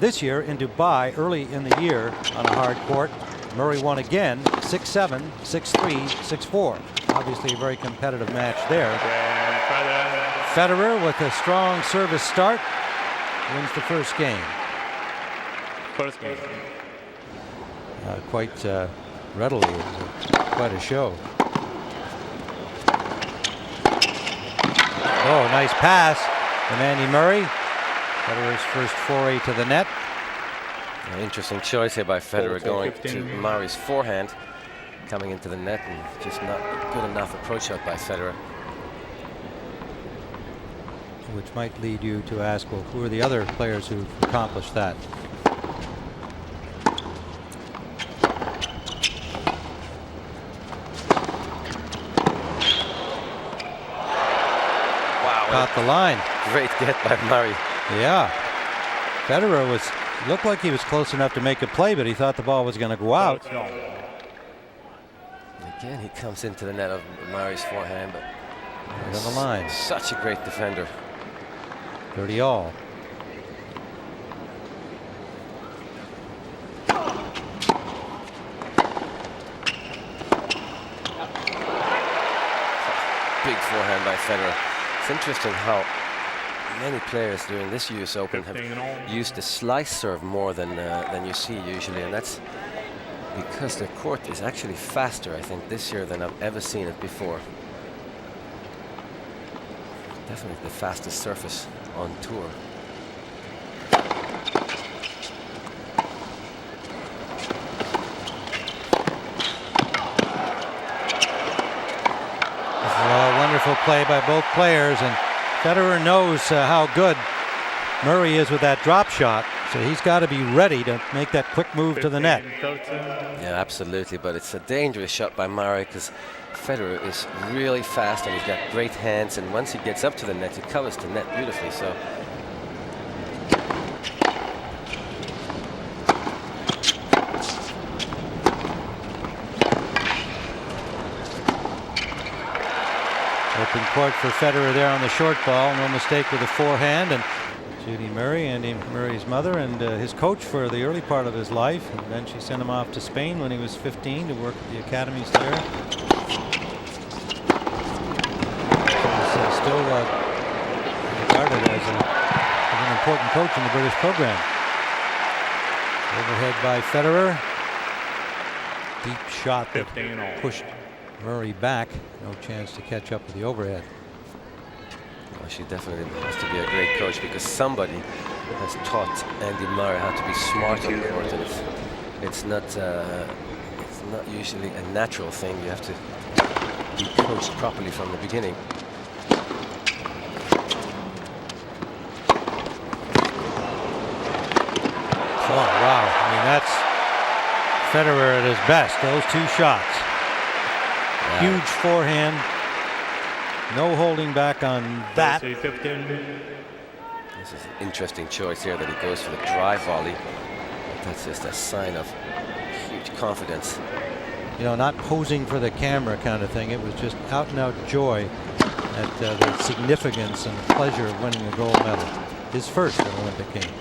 this year in Dubai early in the year on a hard court. Murray won again, 6-7, 6-3, 6-4. Obviously a very competitive match there. Federer with a strong service start wins the first game. Quite readily. It was quite a show. Oh, nice pass from Andy Murray. Federer's first foray to the net. An interesting choice here by Federer, going to Murray's forehand, coming into the net, and just not good enough approach shot by Federer. Which might lead you to ask, well, who are the other players who've accomplished that? Wow. Got the line. Great get by Murray. Yeah. Federer looked like he was close enough to make a play, but he thought the ball was going to go out. Again, he comes into the net of Murray's forehand, but right on the line. Such a great defender. 30 all. Big forehand by Federer. It's interesting how many players during this US Open have used the slice serve more than you see usually, and that's because the court is actually faster, I think, this year than I've ever seen it before. Definitely the fastest surface on tour. Wonderful play by both players, and Federer knows how good Murray is with that drop shot, so he's got to be ready to make that quick move to the net. Yeah, absolutely, but it's a dangerous shot by Murray because Federer is really fast and he's got great hands, and once he gets up to the net, he covers the net beautifully. So open court for Federer there on the short ball. No mistake with the forehand. And Judy Murray, Andy Murray's mother, and his coach for the early part of his life. And then she sent him off to Spain when he was 15 to work at the academies there. He's still regarded as an important coach in the British program. Overhead by Federer. Deep shot that pushed Murray back. No chance to catch up with the overhead. Well, she definitely has to be a great coach because somebody has taught Andy Murray how to be smart on the court, and it's not usually a natural thing. You have to be coached properly from the beginning. Oh wow! I mean, that's Federer at his best. Those two shots. Huge forehand. No holding back on that. This is an interesting choice here that he goes for the drive volley. That's just a sign of huge confidence. You know, not posing for the camera kind of thing. It was just out and out joy at the significance and the pleasure of winning a gold medal. His first at Olympic Games.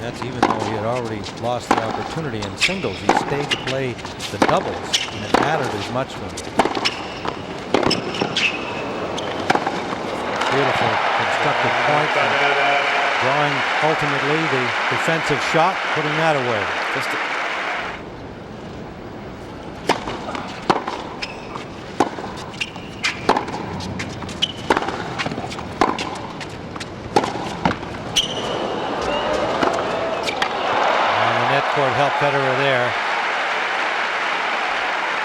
That's even though he had already lost the opportunity in singles. He stayed to play the doubles, and it mattered as much to him. Beautiful constructive point, drawing ultimately the defensive shot, putting that away. Help Federer there.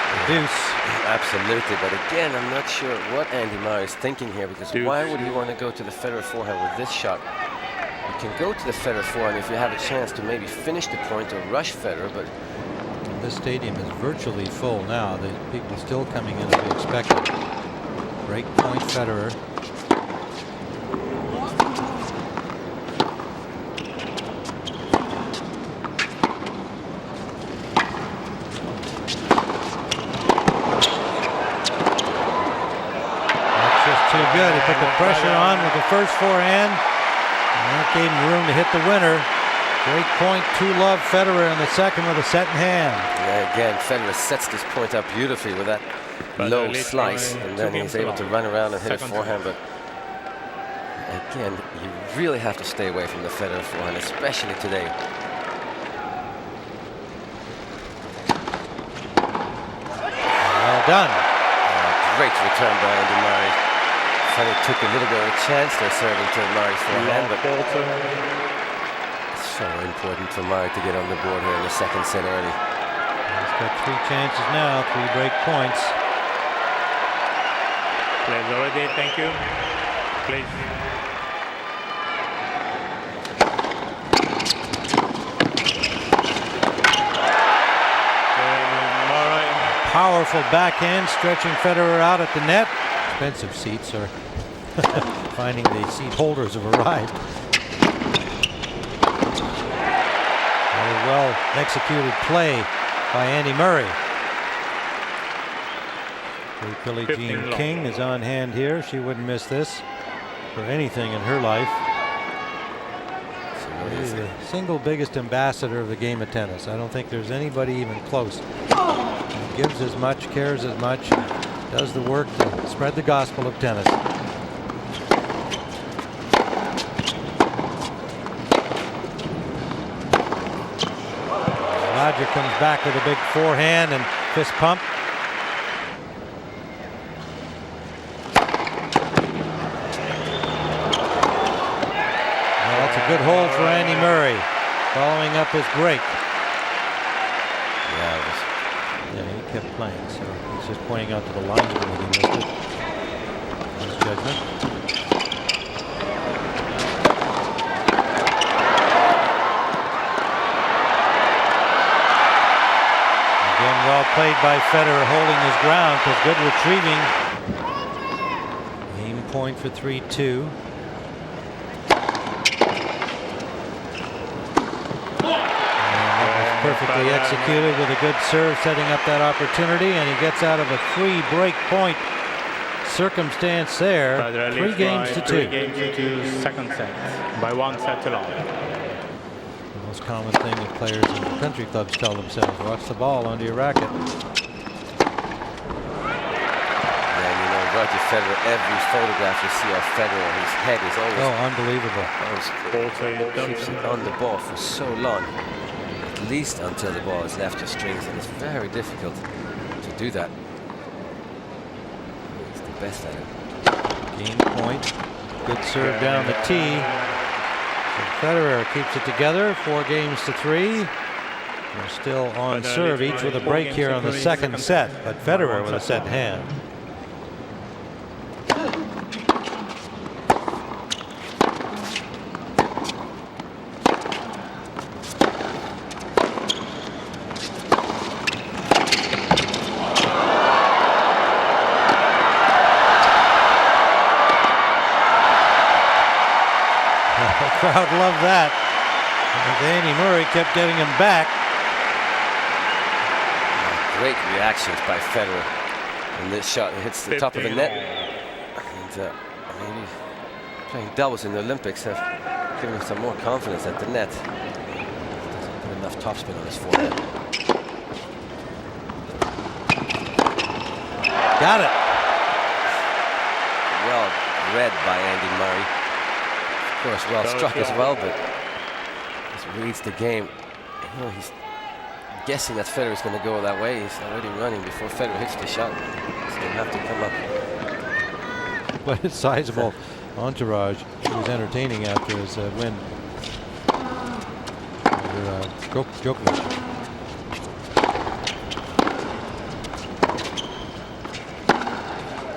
The deuce. Absolutely, but again, I'm not sure what Andy Murray is thinking here, because why would he want to go to the Federer forehand with this shot? You can go to the Federer forehand if you have a chance to maybe finish the point or rush Federer, but this stadium is virtually full now. The people still coming in as we expected. Break point Federer. Too good. He put the pressure on with the first forehand. And that gave him room to hit the winner. Great point, 2-love Federer in the second with a set in hand. Yeah, again, Federer sets this point up beautifully with that low slice, and then he's able to run around and hit a forehand. But again, you really have to stay away from the Federer forehand, especially today. Well done. Great return by Andy Murray. Federer took a little bit of a chance there serving to Murray's forehand, but it's so important for Murray to get on the board here in the second set early. He's got 3 chances now, 3 break points. Players already, thank you. Please. Powerful backhand, stretching Federer out at the net. Expensive seats are finding the seat holders have arrived. Very well executed play by Andy Murray. Billie Jean King is on hand here. She wouldn't miss this for anything in her life. She's the single biggest ambassador of the game of tennis. I don't think there's anybody even close. She gives as much, cares as much, does the work to spread the gospel of tennis. Roger comes back with a big forehand and fist pump. Well, that's a good hold for Andy Murray, following up his break. Yeah, he kept playing, so he's just pointing out to the linesman that he missed it. His judgment. Again, well played by Federer, holding his ground, because good retrieving. Game point for 3-2. Perfectly executed with a good serve, setting up that opportunity, and he gets out of a 3-break point circumstance there. 3 games to 2. 3 games to 2, second set by 1 set to long. The most common thing that players in country clubs tell themselves: watch the ball under your racket. Yeah, you know, Roger Federer, every photograph you see of Federer, his head is always unbelievable. Keeps it on the ball for so long. At least until the ball has left your strings, and it's very difficult to do that. He's the best at it. Game point. Good serve down the tee. So Federer keeps it together, 4 games to 3. They're still on serve, each with a break here on the second set, but Federer with a set in hand. The crowd loved that. And Andy Murray kept getting him back. Great reactions by Federer. And this shot hits the top of the net. And maybe playing doubles in the Olympics have given him some more confidence at the net. Doesn't put enough topspin on his forehand. Got it. Well read by Andy Murray. Of course, well struck as well, but just reads the game. You know, he's guessing that Federer is going to go that way. He's already running before Federer hits the shot. He's going to have to come up. But his sizable entourage he was entertaining after his win over Djokovic.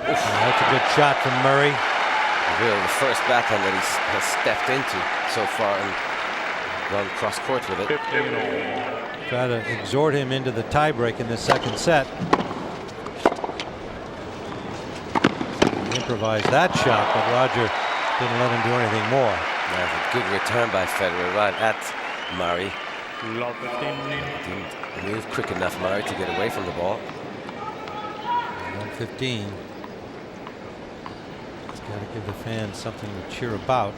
That's a good shot from Murray. Really the first backhand that he has stepped into so far and gone cross court with it. Try to exhort him into the tiebreak in the second set. He improvised that shot, but Roger didn't let him do anything more. That's a good return by Federer right at Murray. Didn't move quick enough, Murray, to get away from the ball. 115. Got to give the fans something to cheer about.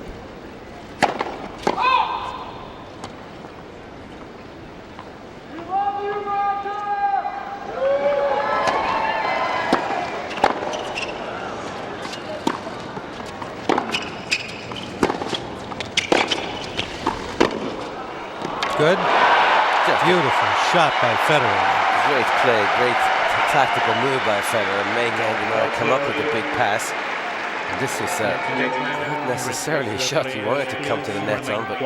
Good. Beautiful shot by Federer. Great play, great tactical move by Federer, making Andy Murray come up with a big pass. And this is not necessarily a shot he wanted to come to the net on, but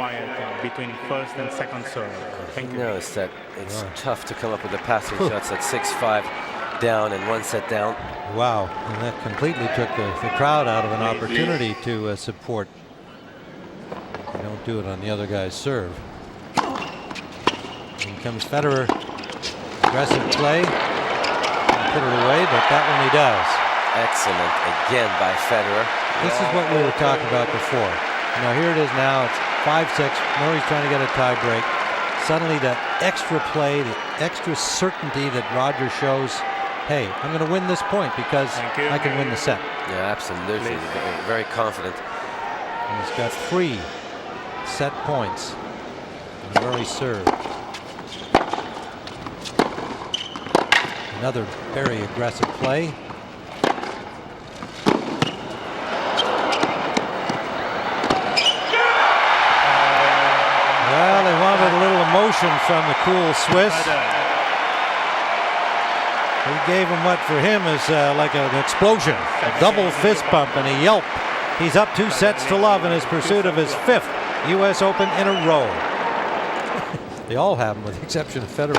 between first and second serve. he knows that it's tough to come up with the passing shots at 6-5 down and 1 set down. Wow, and that completely took the crowd out of an opportunity to support. You don't do it on the other guy's serve. Here comes Federer. Aggressive play. Put it away, but that one he does. Excellent again by Federer. This is what we were talking about before. Now here it is now. It's 5-6. Murray's trying to get a tie break. Suddenly that extra play, the extra certainty that Roger shows, hey, I'm going to win this point because I can win the set. Yeah, absolutely. Very confident. And he's got 3 set points. And Murray served. Another very aggressive play. Well, they wanted a little emotion from the cool Swiss. He gave him what for him is like an explosion, a double fist bump and a yelp. He's up 2 sets to love in his pursuit of his 5th US Open in a row. They all have them with the exception of Federer.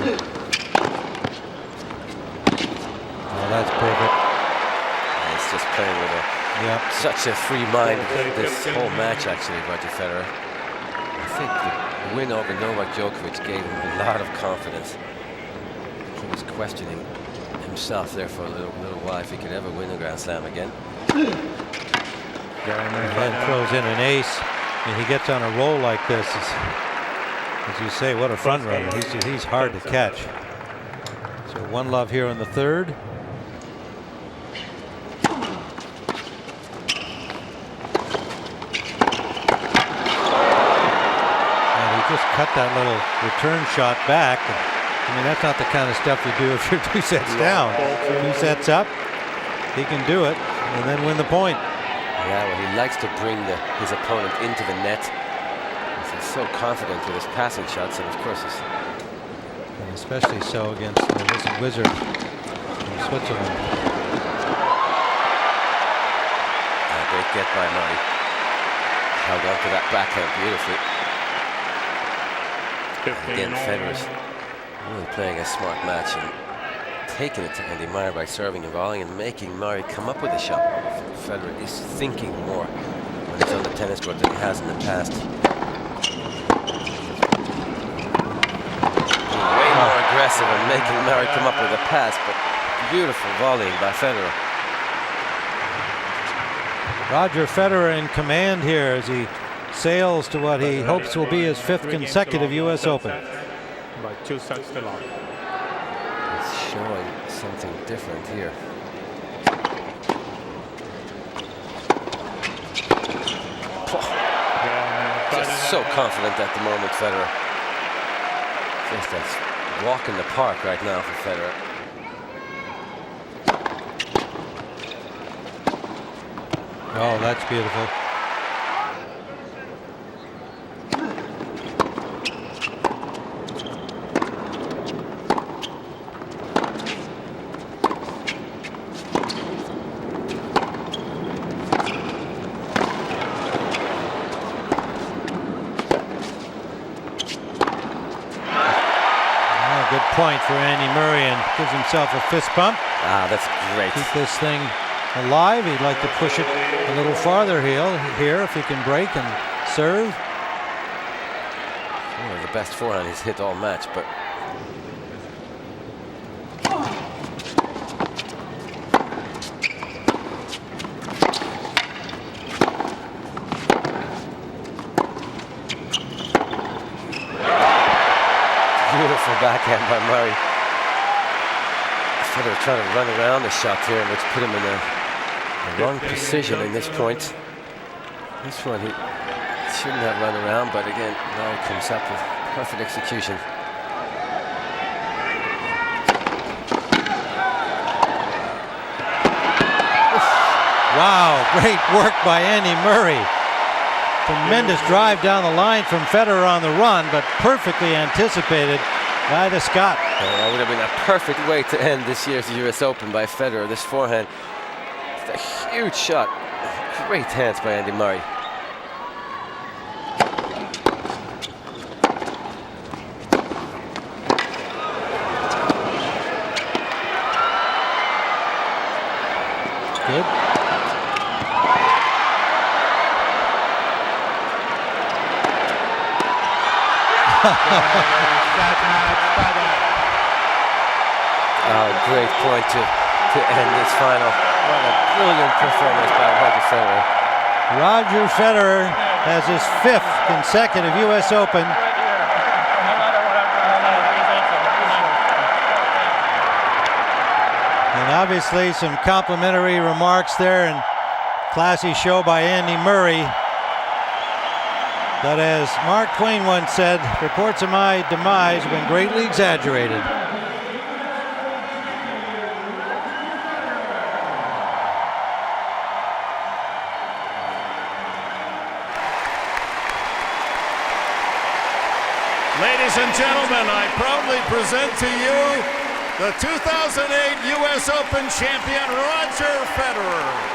Oh, that's perfect. He's just playing with such a free mind this whole match, actually, Roger Federer. I think the win over Novak Djokovic gave him a lot of confidence. He was questioning himself there for a little while if he could ever win a Grand Slam again. And then throws in an ace, and he gets on a roll like this. As you say, what a front runner. He's hard to catch. So 1-love here in the 3rd. Just cut that little return shot back. I mean, that's not the kind of stuff you do if you're 2 sets down. 2 sets up, he can do it and then win the point. Yeah, well, he likes to bring his opponent into the net. He's so confident with his passing shots, and of course, and especially so against the Wizard from Switzerland. Great get by Murray. Held on to that backhand beautifully. Again, Federer's really playing a smart match and taking it to Andy Murray by serving and volleying and making Murray come up with a shot. Federer is thinking more when he's on the tennis court than he has in the past. Way more aggressive and making Murray come up with a pass, but beautiful volleying by Federer. Roger Federer in command here as he sails to what he hopes will be his 5th consecutive US Open. By 2 sets to love. It's showing something different here. Just so confident at the moment, Federer. Just a walk in the park right now for Federer. Oh, that's beautiful. Good point for Andy Murray, and gives himself a fist bump. Ah, that's great. Keep this thing alive. He'd like to push it a little farther here if he can break and serve. One of the best forehand he's hit all match, but beautiful backhand by Murray. Federer trying to run around the shot here, which put him in a Wrong precision in this point. This one he shouldn't have run around, but again, now he comes up with perfect execution. Wow, great work by Andy Murray. Tremendous drive down the line from Federer on the run, but perfectly anticipated by the Scot. That would have been a perfect way to end this year's US Open by Federer. This forehand, it's a huge shot. Great hands by Andy Murray. Good. Oh, great point to end this final. What a brilliant performance by Roger Federer. Roger Federer has his 5th consecutive US Open. And obviously some complimentary remarks there and classy show by Andy Murray. But as Mark Twain once said, reports of my demise have been greatly exaggerated. Ladies and gentlemen, I proudly present to you the 2008 US Open champion, Roger Federer.